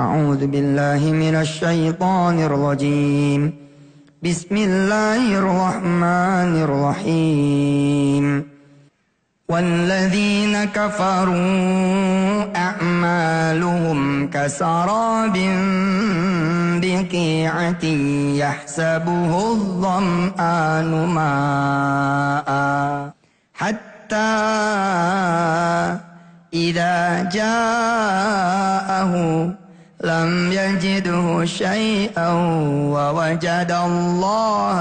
أعوذ بالله من الشيطان الرجيم بسم الله الرحمن الرحيم والذين كفروا أعمالهم كسراب بقيعة يحسبه الظمآن ماء حتى إذا جاءه لم يجده شيئا ووجد الله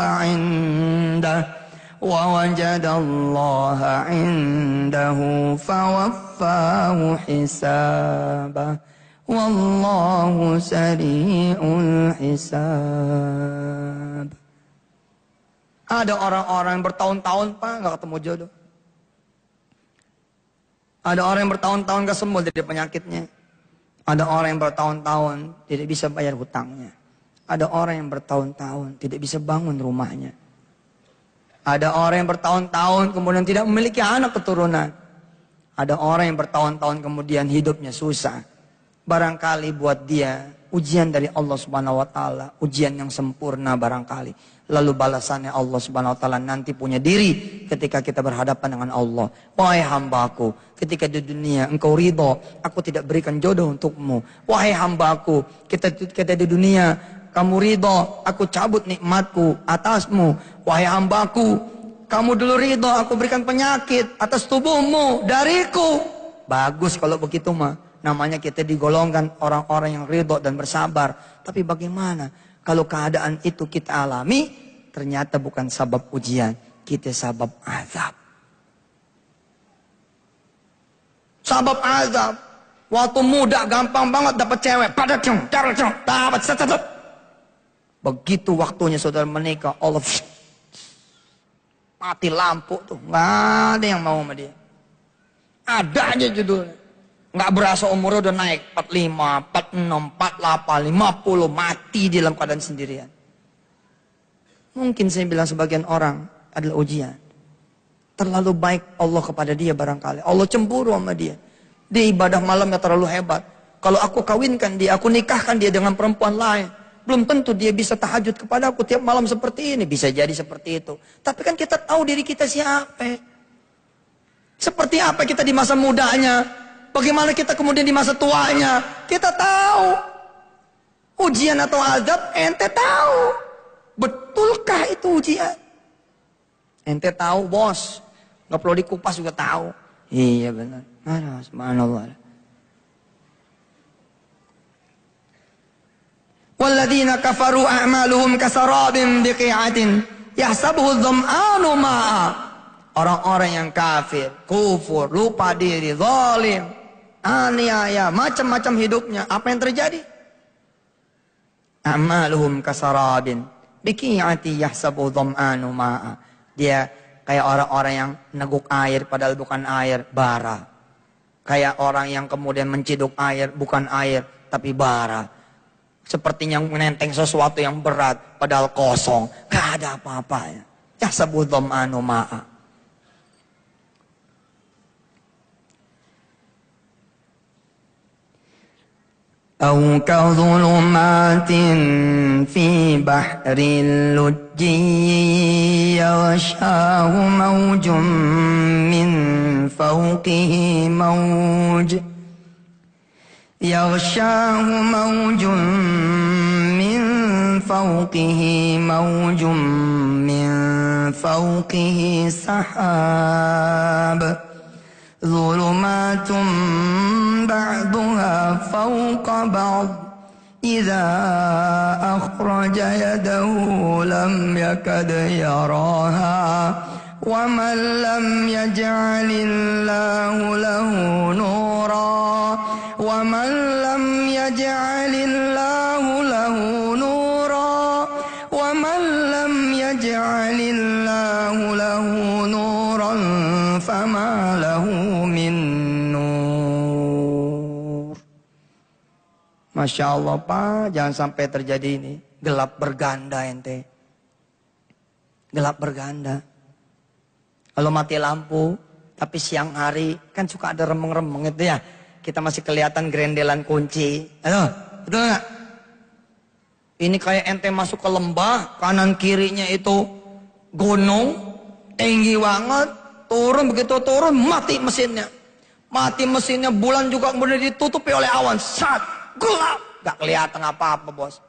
عنده فوفاه حسابه والله سريع الحساب. Ada orang-orang yang bertahun-tahun Pak nggak ketemu jodoh. Ada orang yang bertahun-tahun gak sembuh dari penyakitnya. Ada orang yang bertahun-tahun tidak bisa bayar hutangnya. Ada orang yang bertahun-tahun tidak bisa bangun rumahnya. Ada orang yang bertahun-tahun kemudian tidak memiliki anak keturunan. Ada orang yang bertahun-tahun kemudian hidupnya susah. Barangkali buat dia ujian dari Allah Subhanahu wa taala, ujian yang sempurna barangkali. Lalu balasannya Allah Subhanahu wa taala nanti punya diri ketika kita berhadapan dengan Allah. Wahai hambaku, ketika di dunia engkau ridho, aku tidak berikan jodoh untukmu. Wahai hambaku, ketika di dunia kamu ridho, aku cabut nikmatku atasmu. Wahai hambaku, kamu dulu ridho, aku berikan penyakit atas tubuhmu dariku. Bagus kalau begitu mah. Namanya kita digolongkan orang-orang yang ridho dan bersabar. Tapi bagaimana kalau keadaan itu kita alami, ternyata bukan sabab ujian, kita sabab azab. Sabab azab. Waktu muda gampang banget dapat cewek, dapat setet. Begitu waktunya saudara menikah, Allah mati lampu tuh, nggak ada yang mau sama dia. Ada aja judulnya. Nggak berasa umurnya udah naik 45, 46, 48, 50 mati di dalam keadaan sendirian. Mungkin saya bilang sebagian orang adalah ujian. Terlalu baik Allah kepada dia barangkali. Allah cemburu sama dia. Dia ibadah malamnya terlalu hebat. Kalau aku kawinkan dia, aku nikahkan dia dengan perempuan lain. Belum tentu dia bisa tahajud kepada aku tiap malam seperti ini. Bisa jadi seperti itu. Tapi kan kita tahu diri kita siapa. Seperti apa kita di masa mudanya. Bagaimana kita kemudian di masa tuanya. Kita tahu. Ujian atau azab ente tahu. Betulkah itu ujian? Ente tahu bos. Gak perlu dikupas juga tahu. Iya benar. Subhanallah. Walladzina kafaru a'maluhum kasarabin biqi'atin yahsabuhu dzam'anu ma'a. Orang-orang yang kafir, kufur, lupa diri, zalim, aniaya, macam-macam hidupnya. Apa yang terjadi? A'maluhum kasarabin biqi'ati yahsabuhu dzam'anu ma'a. Dia kayak orang-orang yang neguk air padahal bukan air, bara. Kayak orang yang kemudian menciduk air, bukan air, tapi bara. Sepertinya menenteng sesuatu yang berat, padahal kosong. Gak ada apa-apanya. Yahsabuhu dzam'anu ma'a. أو كظلمات في بحر اللجي يغشاه موج من فوقه موج من فوقه سحاب ظلمات بعضها فوق بعض إذا أخرج يده لم يكد يراها ومن لم يجعل الله له نورا فما له من nur. Masya Allah Pak, jangan sampai terjadi ini. Gelap berganda ente. Gelap berganda. Kalau mati lampu, tapi siang hari kan suka ada remeng-remeng itu ya. Kita masih kelihatan gerendelan kunci. Aduh, Betul nggak? Ini kayak ente masuk ke lembah, kanan kirinya itu gunung, tinggi banget, turun, begitu turun, mati mesinnya. Mati mesinnya, bulan juga kemudian ditutupi oleh awan, sat, gelap, gak kelihatan apa-apa bos.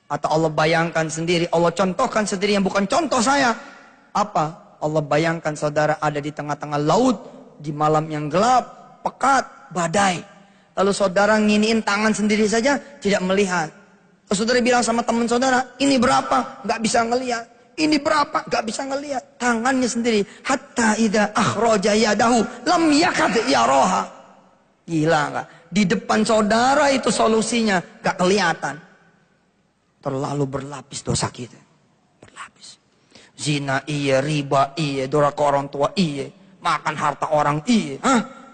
Atau Allah bayangkan sendiri, Allah contohkan sendiri yang bukan contoh saya. Apa? Allah bayangkan saudara ada di tengah-tengah laut, di malam yang gelap, pekat, badai. Lalu saudara nginiin tangan sendiri saja, tidak melihat. Lalu saudara bilang sama teman saudara, ini berapa? Gak bisa ngelihat. Ini berapa? Gak bisa ngelihat. Tangannya sendiri. Hatta idza akhraja yadahu lam yakad yaraha. Gila gak? Di depan saudara itu solusinya gak kelihatan. Terlalu berlapis dosa kita. Berlapis. Zina iya, riba iya, durhaka orang tua iya, makan harta orang iya,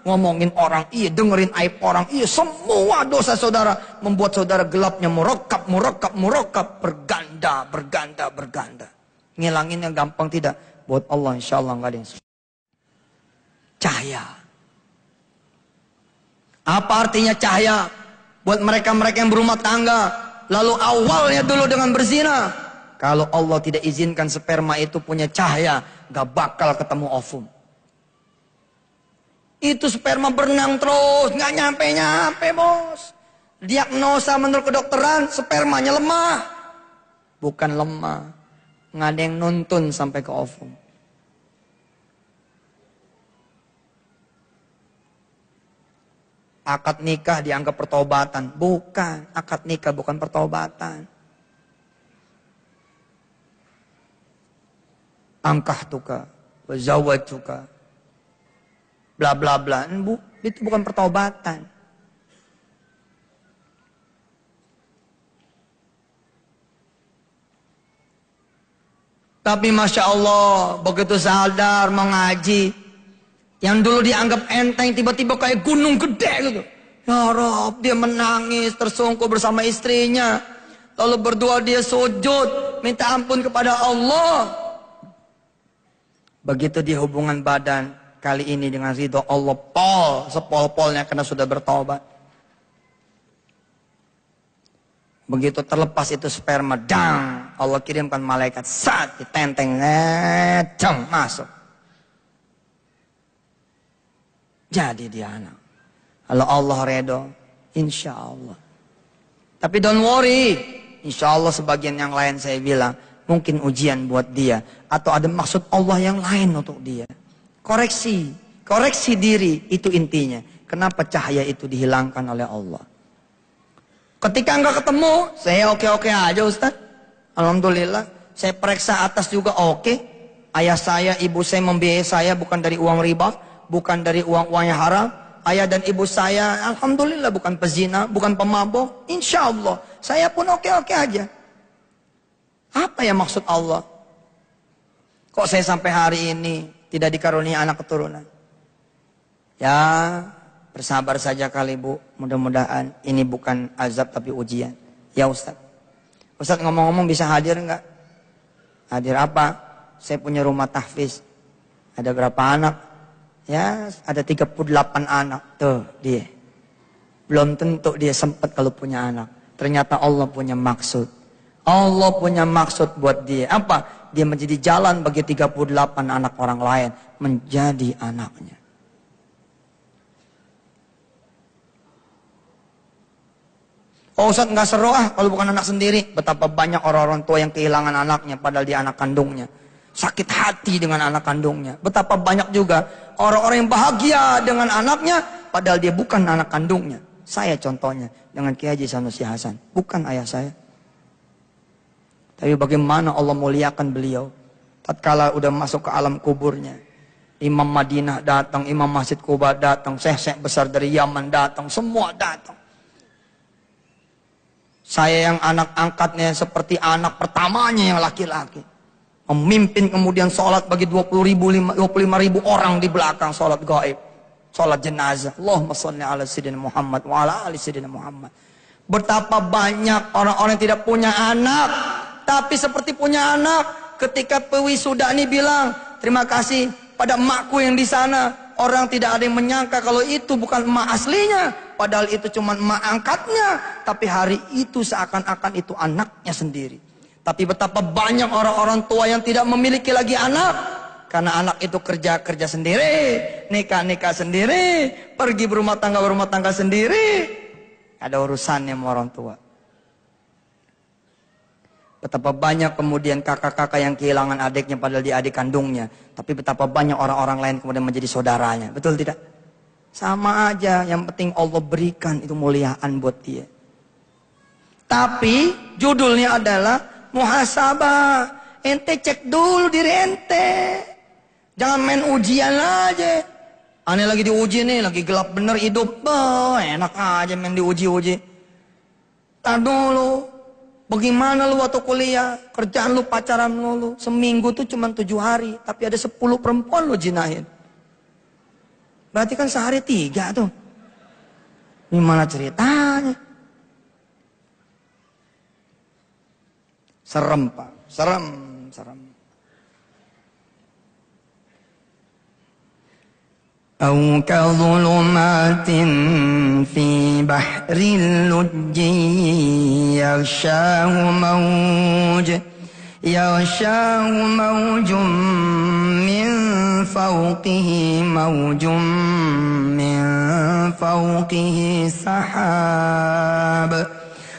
ngomongin orang iya, dengerin aib orang iya, semua dosa saudara membuat saudara gelapnya murakab, berganda, berganda. Ngilanginnya gampang tidak? Buat Allah insya Allah nggak ada yang susah. Cahaya. Apa artinya cahaya? Buat mereka-mereka yang berumah tangga, lalu awalnya dulu dengan berzina. Kalau Allah tidak izinkan sperma itu punya cahaya, gak bakal ketemu ovum. Itu sperma berenang terus, gak nyampe-nyampe bos. Diagnosa menurut kedokteran, spermanya lemah. Bukan lemah, gak ada yang nuntun sampai ke ovum. Akad nikah dianggap pertobatan. Bukan, akad nikah bukan pertobatan. Angkah tuka, wazawat tuka, bla bla bla. Itu bukan pertobatan. Tapi Masya Allah, begitu sadar mengaji, yang dulu dianggap enteng, tiba-tiba kayak gunung gede gitu. Ya Rob, dia menangis, tersungkur bersama istrinya. Lalu berdoa dia sujud, minta ampun kepada Allah. Begitu dia hubungan badan, kali ini dengan ridho Allah, sepol-polnya karena sudah bertobat. Begitu terlepas itu sperma, dang, Allah kirimkan malaikat, saat ditenteng, ngeceng, masuk. Jadi dia anak. Kalau Allah redho, insya Allah. Tapi don't worry, insya Allah sebagian yang lain saya bilang, mungkin ujian buat dia. Atau ada maksud Allah yang lain untuk dia. Koreksi diri, itu intinya. Kenapa cahaya itu dihilangkan oleh Allah? Ketika enggak ketemu, saya oke-oke aja Ustaz. Alhamdulillah, saya periksa atas juga oke. Ayah saya, ibu saya membiayai saya bukan dari uang riba, bukan dari uang-uang yang haram. Ayah dan ibu saya, alhamdulillah bukan pezina, bukan pemabuk. Insya Allah, saya pun oke-oke aja. Apa ya maksud Allah? Kok saya sampai hari ini tidak dikaruniai anak keturunan? Ya, bersabar saja kali Bu. Mudah-mudahan ini bukan azab tapi ujian. Ya Ustaz. Ustaz ngomong-ngomong bisa hadir enggak? Hadir apa? Saya punya rumah tahfiz. Ada berapa anak? Ya, ada 38 anak. Tuh dia. Belum tentu dia sempat kalau punya anak. Ternyata Allah punya maksud. Allah punya maksud buat dia. Apa? Dia menjadi jalan bagi 38 anak orang lain. Menjadi anaknya. Oh Ustaz nggak seru kalau bukan anak sendiri. Betapa banyak orang-orang tua yang kehilangan anaknya padahal dia anak kandungnya. Sakit hati dengan anak kandungnya. Betapa banyak juga orang-orang yang bahagia dengan anaknya padahal dia bukan anak kandungnya. Saya contohnya dengan Kiai Haji Sanusi Hasan. Bukan ayah saya. Tapi bagaimana Allah muliakan beliau. Tatkala udah masuk ke alam kuburnya. Imam Madinah datang, Imam Masjid Kuba datang, syekh-syekh besar dari Yaman datang, semua datang. Saya yang anak angkatnya seperti anak pertamanya yang laki-laki. Memimpin kemudian sholat bagi 25 ribu orang di belakang sholat gaib. Sholat jenazah. Allahumma sholli ala sayyidina Muhammad wa ala ali sayyidina Muhammad. Betapa banyak orang-orang yang tidak punya anak. Tapi seperti punya anak, ketika pewisuda ini bilang, terima kasih pada emakku yang di sana. Orang tidak ada yang menyangka kalau itu bukan emak aslinya. padahal itu cuma emak angkatnya, tapi hari itu seakan-akan itu anaknya sendiri. Tapi betapa banyak orang-orang tua yang tidak memiliki lagi anak, karena anak itu kerja sendiri, nikah sendiri, pergi berumah tangga sendiri, ada urusannya sama orang tua. Betapa banyak kemudian kakak-kakak yang kehilangan adiknya padahal dia adik kandungnya. Tapi betapa banyak orang-orang lain kemudian menjadi saudaranya. Betul tidak? Sama aja, yang penting Allah berikan itu muliaan buat dia. Tapi judulnya adalah muhasabah. Ente cek dulu diri ente. Jangan main ujian aja. Aneh lagi diuji nih, lagi gelap bener hidup. Enak aja main diuji-uji. Tar dulu. Bagaimana lu waktu kuliah? Kerjaan lu, pacaran lu. Seminggu tuh cuma 7 hari. Tapi ada 10 perempuan lu jinahin. Berarti kan sehari 3 tuh. Gimana ceritanya? Serem Pak. Serem. أو كظلمات في بحر اللج يغشاه موج من فوقه موج من فوقه سحاب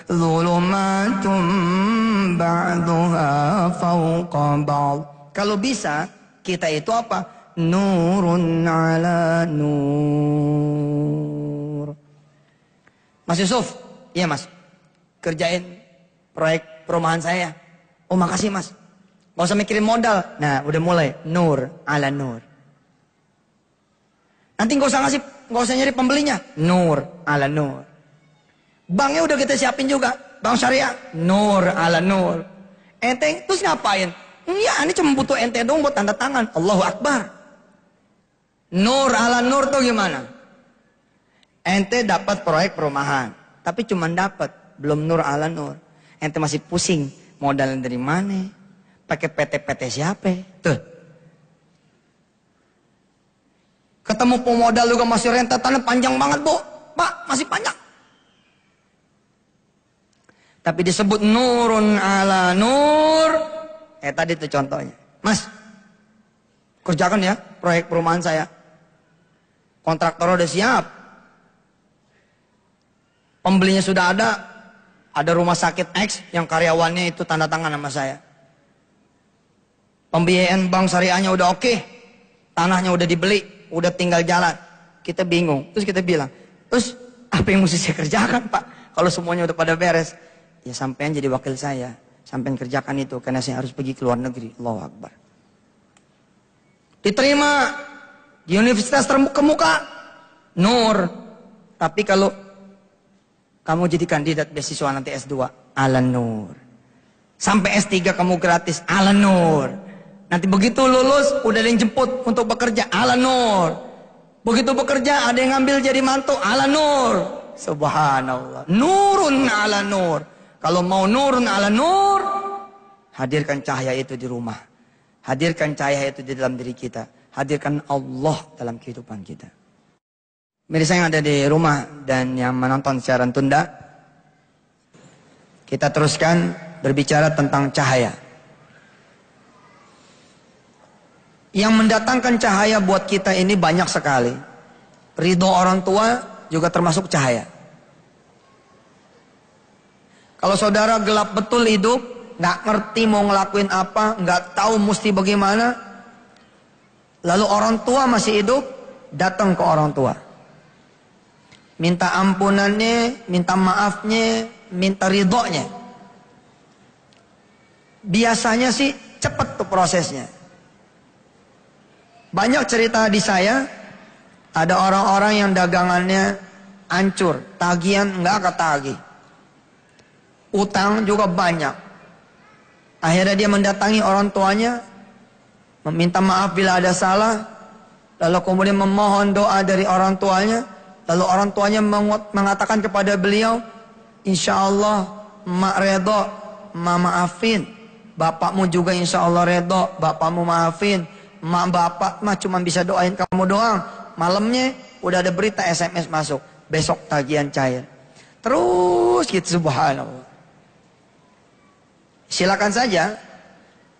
ظلمات بعضها فوق بعض. Kalau bisa kita itu apa? Nurun ala nur. Mas Yusuf, iya mas, kerjain proyek perumahan saya. Oh makasih mas, gak usah mikirin modal. Nah udah mulai, nur ala nur. Nanti gak usah nyari pembelinya, nur ala nur. Banknya udah kita siapin juga, bank syariah, nur ala nur. Ente terus ngapain? Ya ini cuma butuh ente dong buat tanda tangan. Allahu Akbar. Nur ala nur tuh gimana? Ente dapat proyek perumahan, tapi cuma dapat, belum nur ala nur. Ente masih pusing, modalnya dari mana? Pakai PT siapa? Tuh. Ketemu pemodal juga masih rentetannya panjang banget, Bu. Pak, masih panjang. Tapi disebut nurun ala nur. Tadi tuh contohnya. Mas, kerjakan ya proyek perumahan saya. Kontraktor udah siap. Pembelinya sudah ada. Ada rumah sakit X yang karyawannya itu tanda tangan sama saya. Pembiayaan bank syariahnya udah oke. Tanahnya udah dibeli. Udah tinggal jalan. Kita bingung. Terus kita bilang, terus apa yang mesti saya kerjakan Pak? Kalau semuanya udah pada beres. Ya sampean jadi wakil saya. Sampean kerjakan itu. Karena saya harus pergi ke luar negeri. Allahu Akbar. Diterima di universitas terkemuka, nur. Tapi kalau kamu jadi kandidat beasiswa nanti S2, ala nur. Sampai S3 kamu gratis, ala nur. Nanti begitu lulus, udah ada yang jemput untuk bekerja, ala nur. Begitu bekerja, ada yang ngambil jadi mantu, ala nur. Subhanallah, nurun ala nur. Kalau mau nurun ala nur, hadirkan cahaya itu di rumah. Hadirkan cahaya itu di dalam diri kita. Hadirkan Allah dalam kehidupan kita. Mirsa yang ada di rumah dan yang menonton siaran tunda, kita teruskan berbicara tentang cahaya. Yang mendatangkan cahaya buat kita ini banyak sekali. Ridho orang tua juga termasuk cahaya. Kalau saudara gelap betul hidup, nggak ngerti mau ngelakuin apa, nggak tahu mesti bagaimana, lalu orang tua masih hidup, datang ke orang tua. Minta ampunannya, minta maafnya, minta ridhonya. Biasanya sih cepat tuh prosesnya. Banyak cerita di saya, ada orang-orang yang dagangannya hancur, tagihan nggak ketagih. Utang juga banyak. Akhirnya dia mendatangi orang tuanya, meminta maaf bila ada salah, lalu kemudian memohon doa dari orang tuanya, lalu orang tuanya mengatakan kepada beliau, insya Allah mak redho, mak maafin, bapakmu juga insya Allah redho, bapakmu maafin, mak bapak mah cuma bisa doain kamu doang. Malamnya udah ada berita SMS masuk, besok tagihan cair. Terus gitu, subhanallah. Silakan saja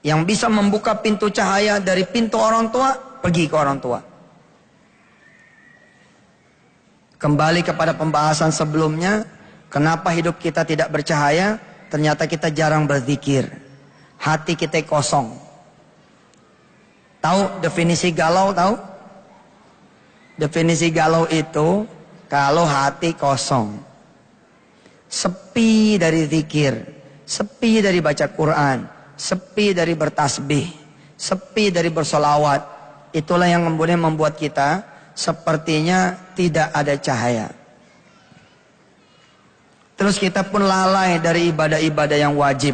yang bisa membuka pintu cahaya dari pintu orang tua, pergi ke orang tua. Kembali kepada pembahasan sebelumnya, kenapa hidup kita tidak bercahaya? Ternyata kita jarang berzikir. Hati kita kosong. Tahu definisi galau, tahu? Definisi galau itu kalau hati kosong. Sepi dari zikir, sepi dari baca Quran, sepi dari bertasbih, sepi dari bersolawat. Itulah yang kemudian membuat kita sepertinya tidak ada cahaya. Terus kita pun lalai dari ibadah-ibadah yang wajib.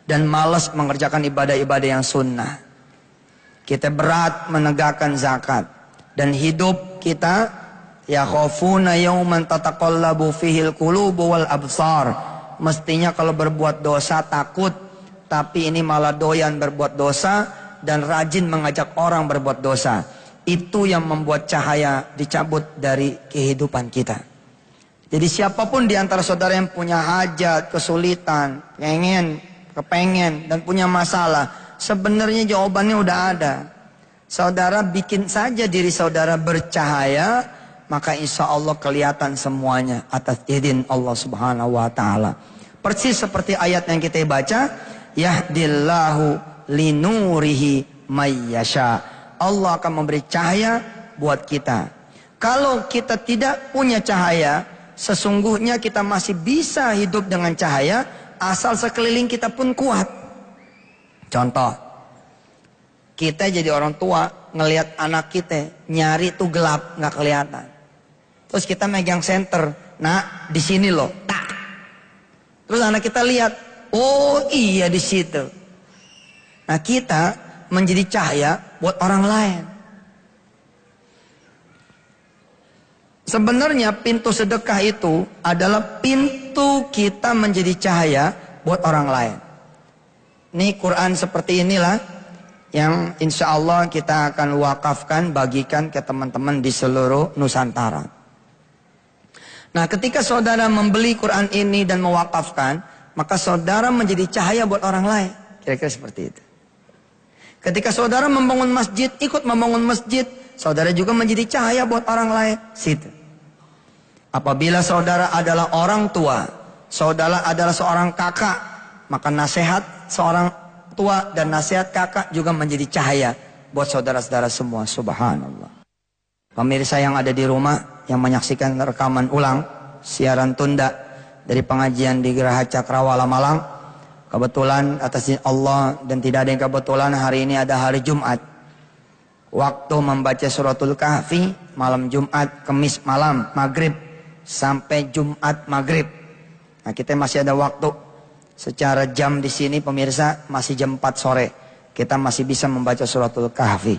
Dan malas mengerjakan ibadah-ibadah yang sunnah. Kita berat menegakkan zakat. Dan hidup kita, yakhafuna yawman tataqallabu fihil qulubu wal absar. Mestinya kalau berbuat dosa takut. Tapi ini malah doyan berbuat dosa. Dan rajin mengajak orang berbuat dosa. Itu yang membuat cahaya dicabut dari kehidupan kita. Jadi siapapun di antara saudara yang punya hajat, kesulitan, kepengen, dan punya masalah, sebenarnya jawabannya udah ada. Saudara bikin saja diri saudara bercahaya, maka insya Allah kelihatan semuanya atas izin Allah Subhanahu wa Ta'ala. Persis seperti ayat yang kita baca, yahdillahu linurihi mayyasha. Allah akan memberi cahaya buat kita. Kalau kita tidak punya cahaya, sesungguhnya kita masih bisa hidup dengan cahaya asal sekeliling kita pun kuat. Contoh, kita jadi orang tua ngelihat anak kita nyari tuh gelap nggak kelihatan. Terus kita megang senter, nah di sini loh, tak. Terus anak kita lihat, oh iya di situ. Nah kita menjadi cahaya buat orang lain. Sebenarnya pintu sedekah itu adalah pintu kita menjadi cahaya buat orang lain. Ini Quran seperti inilah yang insya Allah kita akan wakafkan, bagikan ke teman-teman di seluruh Nusantara. Nah ketika saudara membeli Quran ini dan mewakafkan, maka saudara menjadi cahaya buat orang lain. Kira-kira seperti itu. Ketika saudara membangun masjid, ikut membangun masjid, saudara juga menjadi cahaya buat orang lain. Situ. Apabila saudara adalah orang tua, saudara adalah seorang kakak, maka nasihat seorang tua dan nasihat kakak juga menjadi cahaya buat saudara-saudara semua. Subhanallah. Pemirsa yang ada di rumah, yang menyaksikan rekaman ulang, siaran tunda dari pengajian di Geraha Cakrawala Malang, kebetulan atas izin Allah dan tidak ada yang kebetulan hari ini ada hari Jumat. Waktu membaca suratul Kahfi malam Jumat, Kemis malam, Maghrib sampai Jumat Maghrib. Nah kita masih ada waktu. Secara jam di sini pemirsa masih jam 4 sore. Kita masih bisa membaca suratul Kahfi.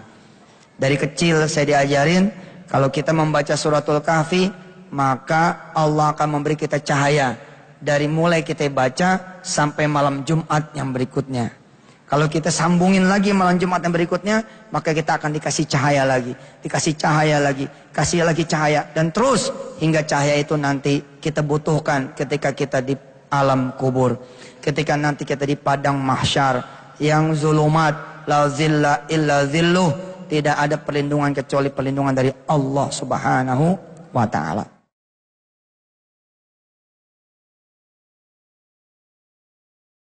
Dari kecil saya diajarin kalau kita membaca suratul Kahfi maka Allah akan memberi kita cahaya. Dari mulai kita baca sampai malam Jumat yang berikutnya. Kalau kita sambungin lagi malam Jumat yang berikutnya, maka kita akan dikasih cahaya lagi. Dikasih cahaya lagi. Kasih lagi cahaya. Dan terus hingga cahaya itu nanti kita butuhkan ketika kita di alam kubur. Ketika nanti kita di padang mahsyar. Yang zulumat, la zilla illa zilluh. Tidak ada perlindungan kecuali perlindungan dari Allah Subhanahu wa Ta'ala.